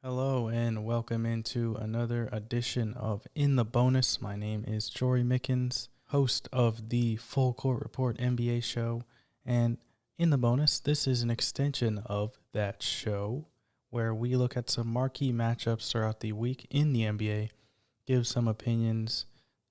Hello and welcome into another edition of In the Bonus. My name is Jorie Mickens, host of the Full Court Report NBA show. And in the bonus, this is an extension of that show where we look at some marquee matchups throughout the week in the NBA, give some opinions,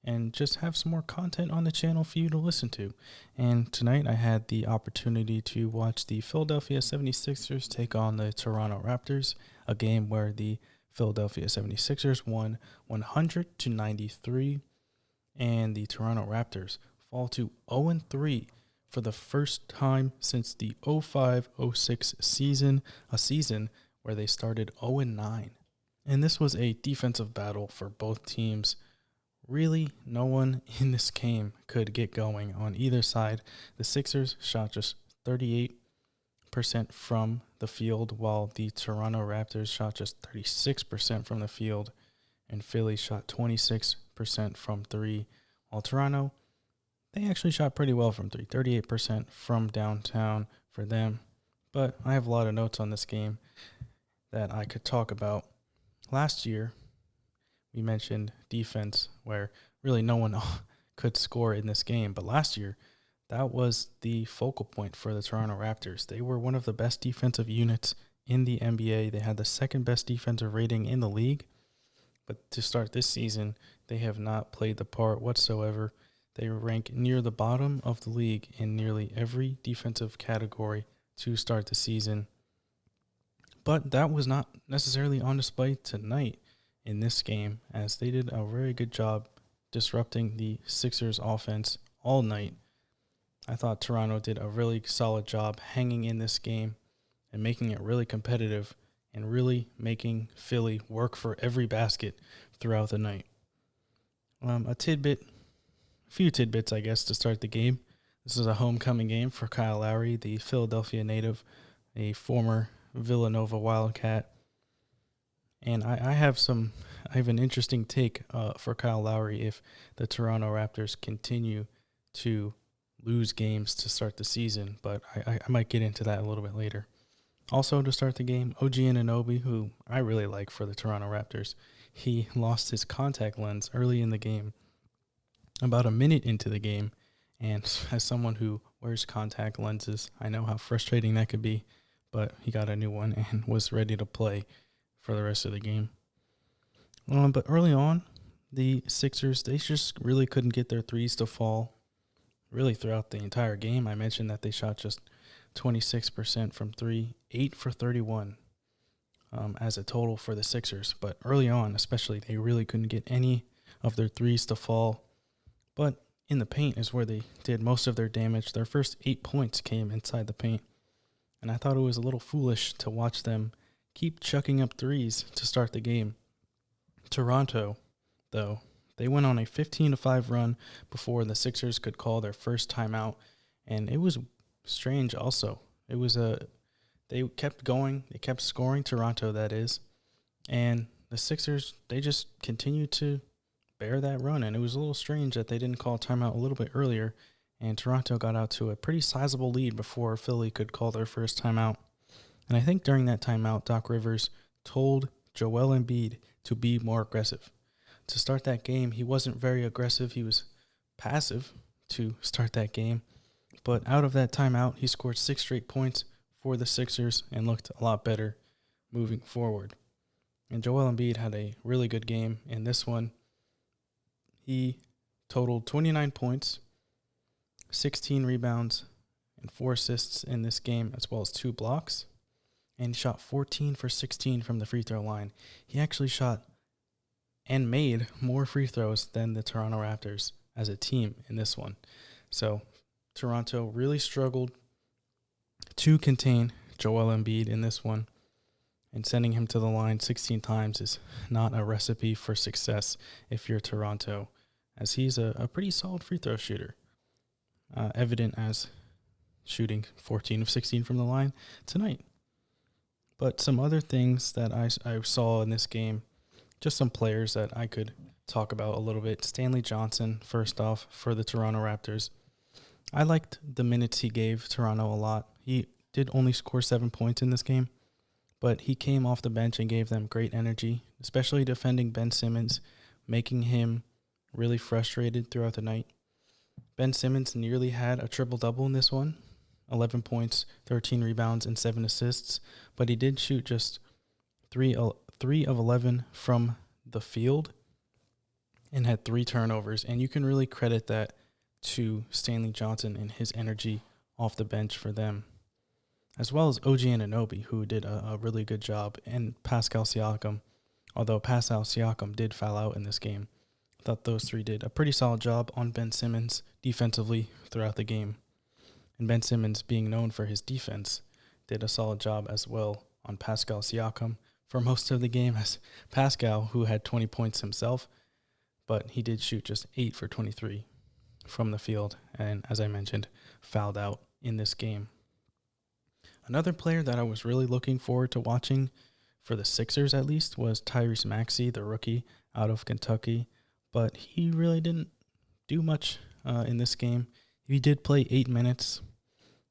and just have some more content on the channel for you to listen to. And tonight I had the opportunity to watch the Philadelphia 76ers take on the Toronto Raptors, a game where the Philadelphia 76ers won 100-93, and the Toronto Raptors fall to 0-3 for the first time since the 05-06 season, a season where they started 0-9. And this was a defensive battle for both teams. Really, no one in this game could get going on either side. The Sixers shot just 38% from the field, while the Toronto Raptors shot just 36% from the field, and Philly shot 26% from three, while Toronto, they actually shot pretty well from three, 38% from downtown for them. But I have a lot of notes on this game that I could talk about. Last year, we mentioned defense, where really no one could score in this game. But last year, that was the focal point for the Toronto Raptors. They were one of the best defensive units in the NBA. They had the second best defensive rating in the league. But to start this season, they have not played the part whatsoever. They rank near the bottom of the league in nearly every defensive category to start the season. But that was not necessarily on display tonight in this game, as they did a very good job disrupting the Sixers offense all night. I thought Toronto did a really solid job hanging in this game and making it really competitive and really making Philly work for every basket throughout the night. A few tidbits, I guess, to start the game. This is a homecoming game for Kyle Lowry, the Philadelphia native, a former Villanova Wildcat. And I have an interesting take for Kyle Lowry if the Toronto Raptors continue to lose games to start the season, but I might get into that a little bit later. Also, to start the game, OG Anunoby, who I really like for the Toronto Raptors, he lost his contact lens early in the game, about a minute into the game, and as someone who wears contact lenses, I know how frustrating that could be, but he got a new one and was ready to play for the rest of the game. But early on, the Sixers, they just really couldn't get their threes to fall really throughout the entire game. I mentioned that they shot just 26% from three, 8 for 31 as a total for the Sixers. But early on, especially, they really couldn't get any of their threes to fall. But in the paint is where they did most of their damage. Their first 8 points came inside the paint. And I thought it was a little foolish to watch them keep chucking up threes to start the game. Toronto, though, they went on a 15-5 run before the Sixers could call their first timeout, and it was strange also. They kept going, they kept scoring, Toronto that is, and the Sixers, they just continued to bear that run, and it was a little strange that they didn't call timeout a little bit earlier, and Toronto got out to a pretty sizable lead before Philly could call their first timeout. And I think during that timeout, Doc Rivers told Joel Embiid to be more aggressive. To start that game, he wasn't very aggressive. He was passive to start that game. But out of that timeout, he scored 6 straight points for the Sixers and looked a lot better moving forward. And Joel Embiid had a really good game in this one. He totaled 29 points, 16 rebounds, and 4 assists in this game, as well as 2 blocks. And he shot 14 for 16 from the free throw line. He actually shot and made more free throws than the Toronto Raptors as a team in this one. So Toronto really struggled to contain Joel Embiid in this one. And sending him to the line 16 times is not a recipe for success if you're Toronto, as he's a pretty solid free throw shooter. Evident as shooting 14 of 16 from the line tonight. But some other things that I saw in this game, just some players that I could talk about a little bit. Stanley Johnson, first off, for the Toronto Raptors. I liked the minutes he gave Toronto a lot. He did only score 7 points in this game, but he came off the bench and gave them great energy, especially defending Ben Simmons, making him really frustrated throughout the night. Ben Simmons nearly had a triple-double in this one, 11 points, 13 rebounds, and 7 assists, but he did shoot just 3 of 11 from the field and had 3 turnovers, and you can really credit that to Stanley Johnson and his energy off the bench for them, as well as OG Anunoby, who did a really good job, and Pascal Siakam, although Pascal Siakam did foul out in this game. I thought those 3 did a pretty solid job on Ben Simmons defensively throughout the game. And Ben Simmons, being known for his defense, did a solid job as well on Pascal Siakam for most of the game, as Pascal, who had 20 points himself, but he did shoot just 8 for 23 from the field, and as I mentioned, fouled out in this game. Another player that I was really looking forward to watching, for the Sixers at least, was Tyrese Maxey, the rookie out of Kentucky, but he really didn't do much in this game. He did play 8 minutes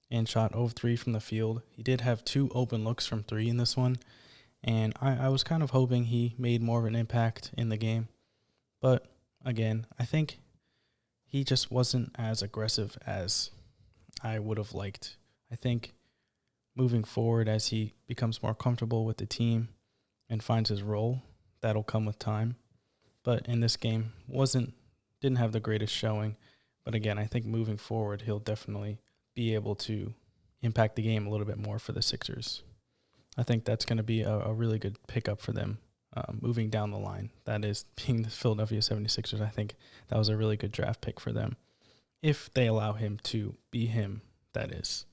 and shot 0 of 3 from the field. He did have 2 open looks from 3 in this one, and I was kind of hoping he made more of an impact in the game. But again, I think he just wasn't as aggressive as I would have liked. I think moving forward, as he becomes more comfortable with the team and finds his role, that'll come with time. But in this game, didn't have the greatest showing. But again, I think moving forward, he'll definitely be able to impact the game a little bit more for the Sixers. I think that's going to be a really good pickup for them moving down the line. That is, being the Philadelphia 76ers, I think that was a really good draft pick for them, if they allow him to be him, that is.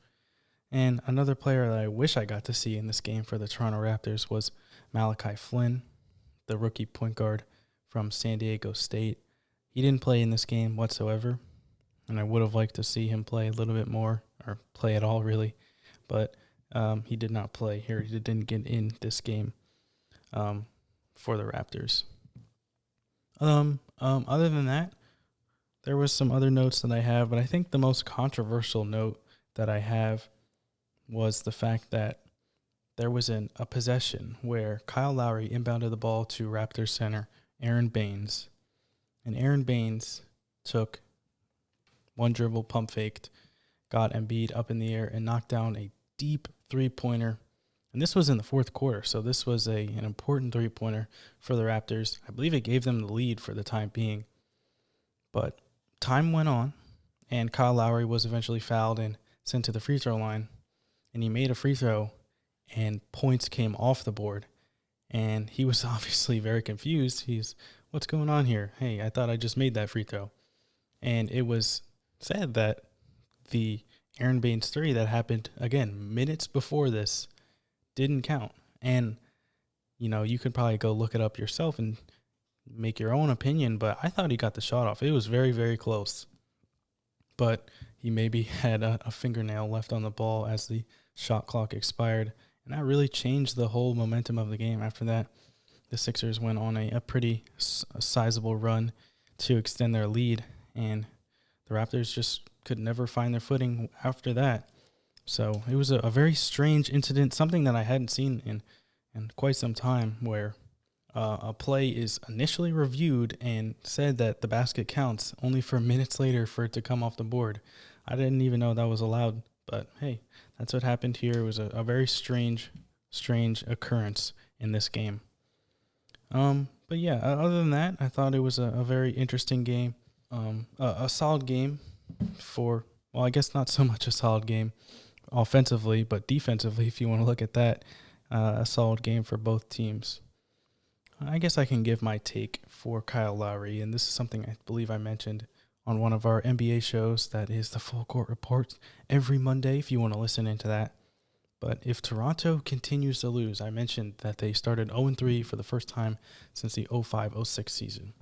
And another player that I wish I got to see in this game for the Toronto Raptors was Malachi Flynn, the rookie point guard from San Diego State. He didn't play in this game whatsoever, and I would have liked to see him play a little bit more, or play at all, really. But he did not play here. He didn't get in this game for the Raptors. Other than that, there was some other notes that I have, but I think the most controversial note that I have was the fact that there was a possession where Kyle Lowry inbounded the ball to Raptors center Aaron Baines, and Aaron Baines took one dribble, pump faked, got Embiid up in the air, and knocked down a deep three-pointer. And this was in the fourth quarter, so this was an important three-pointer for the Raptors. I believe it gave them the lead for the time being. But time went on, and Kyle Lowry was eventually fouled and sent to the free throw line. And he made a free throw, and points came off the board. And he was obviously very confused. What's going on here? Hey, I thought I just made that free throw. And it was said that the Aaron Baines 3 that happened, again, minutes before this, didn't count. And, you could probably go look it up yourself and make your own opinion, but I thought he got the shot off. It was very, very close. But he maybe had a fingernail left on the ball as the shot clock expired. And that really changed the whole momentum of the game. After that, the Sixers went on a pretty sizable run to extend their lead, and the Raptors just could never find their footing after that. So it was a very strange incident, something that I hadn't seen in quite some time, where a play is initially reviewed and said that the basket counts, only for minutes later for it to come off the board. I didn't even know that was allowed, but hey, that's what happened here. It was a very strange occurrence in this game. But yeah, other than that, I thought it was a very interesting game, a solid game I guess not so much a solid game offensively, but defensively, if you want to look at that, a solid game for both teams. I guess I can give my take for Kyle Lowry, and this is something I believe I mentioned on one of our NBA shows, that is the Full Court Report, every Monday, if you want to listen into that. But if Toronto continues to lose, I mentioned that they started 0-3 for the first time since the 05-06 season.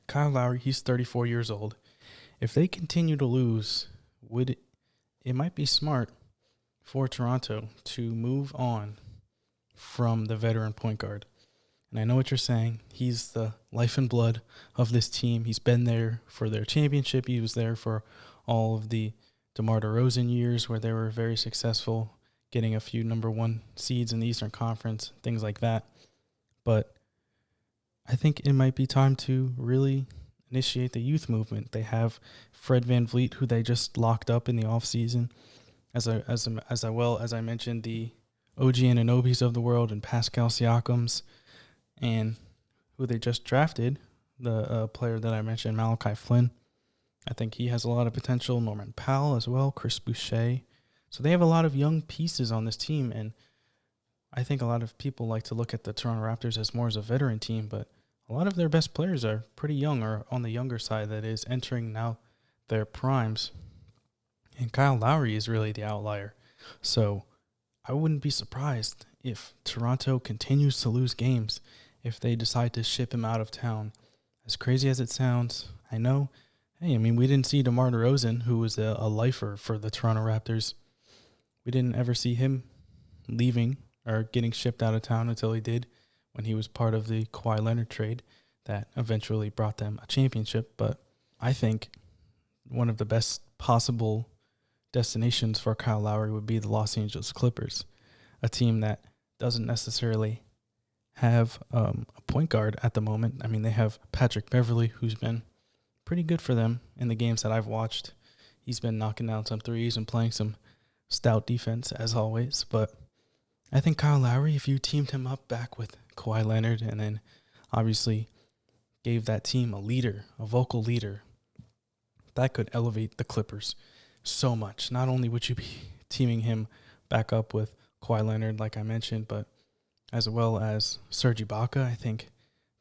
Kyle Lowry, he's 34 years old. If they continue to lose, it might be smart for Toronto to move on from the veteran point guard. And I know what you're saying. He's the life and blood of this team. He's been there for their championship. He was there for all of the DeMar DeRozan years where they were very successful, getting a few number one seeds in the Eastern Conference, things like that. But I think it might be time to really initiate the youth movement. They have Fred VanVleet, who they just locked up in the offseason, as well as I mentioned, the OG Anunobis of the world and Pascal Siakams, and who they just drafted, the player that I mentioned, Malachi Flynn. I think he has a lot of potential. Norman Powell as well, Chris Boucher. So they have a lot of young pieces on this team, and I think a lot of people like to look at the Toronto Raptors as more as a veteran team, but a lot of their best players are pretty young, or on the younger side, that is, entering now their primes. And Kyle Lowry is really the outlier. So I wouldn't be surprised if Toronto continues to lose games, if they decide to ship him out of town. As crazy as it sounds, I know. Hey, I mean, we didn't see DeMar DeRozan, who was a lifer for the Toronto Raptors. We didn't ever see him leaving or getting shipped out of town until he did, when he was part of the Kawhi Leonard trade that eventually brought them a championship. But I think one of the best possible destinations for Kyle Lowry would be the Los Angeles Clippers, a team that doesn't necessarily have a point guard at the moment. I mean, they have Patrick Beverley, who's been pretty good for them in the games that I've watched. He's been knocking down some threes and playing some stout defense, as always. But I think Kyle Lowry, if you teamed him up back with Kawhi Leonard and then obviously gave that team a leader, a vocal leader, that could elevate the Clippers so much. Not only would you be teaming him back up with Kawhi Leonard, like I mentioned, but as well as Serge Ibaka, I think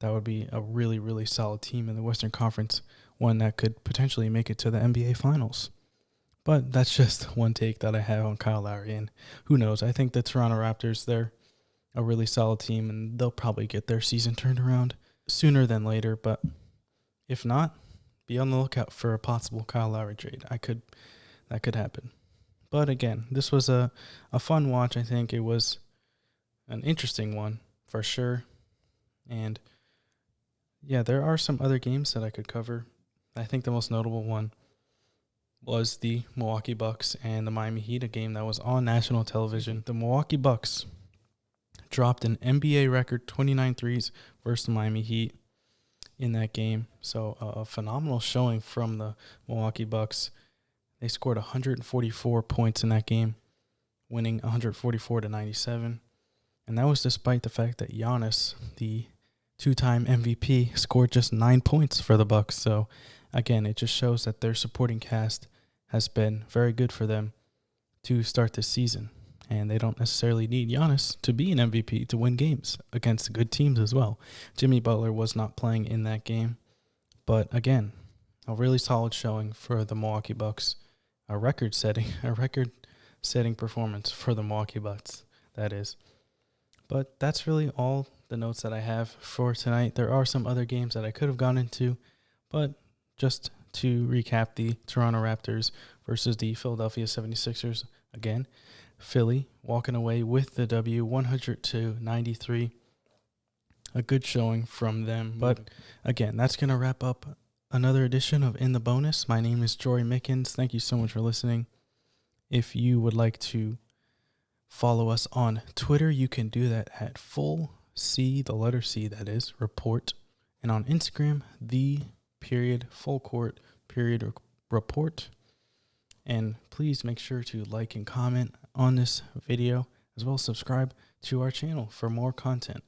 that would be a really, really solid team in the Western Conference, one that could potentially make it to the NBA Finals. But that's just one take that I have on Kyle Lowry, and who knows? I think the Toronto Raptors, they're a really solid team, and they'll probably get their season turned around sooner than later. But if not, be on the lookout for a possible Kyle Lowry trade. That could happen. But again, this was a fun watch. I think it was an interesting one for sure. And yeah, there are some other games that I could cover. I think the most notable one was the Milwaukee Bucks and the Miami Heat, a game that was on national television. The Milwaukee Bucks dropped an NBA record 29 threes versus the Miami Heat in that game. So a phenomenal showing from the Milwaukee Bucks. They scored 144 points in that game, winning 144-97. And that was despite the fact that Giannis, the two-time MVP, scored just 9 points for the Bucks. So again, it just shows that their supporting cast has been very good for them to start this season. And they don't necessarily need Giannis to be an MVP to win games against good teams as well. Jimmy Butler was not playing in that game. But again, a really solid showing for the Milwaukee Bucks. A record-setting performance for the Milwaukee Bucks, that is. But that's really all the notes that I have for tonight. There are some other games that I could have gone into, but just to recap, the Toronto Raptors versus the Philadelphia 76ers. Again, Philly walking away with the W, 100-93. A good showing from them. But again, that's going to wrap up another edition of In the Bonus. My name is Jorie Mickens. Thank you so much for listening. If you would like to follow us on Twitter, you can do that at full C, the letter C, that is, report. And on Instagram, full court report. And please make sure to like and comment on this video, as well as subscribe to our channel for more content.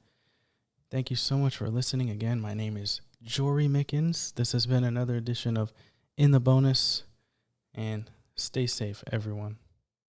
Thank you so much for listening. Again, my name is Jorie Mickens. This has been another edition of In the Bonus, and stay safe, everyone.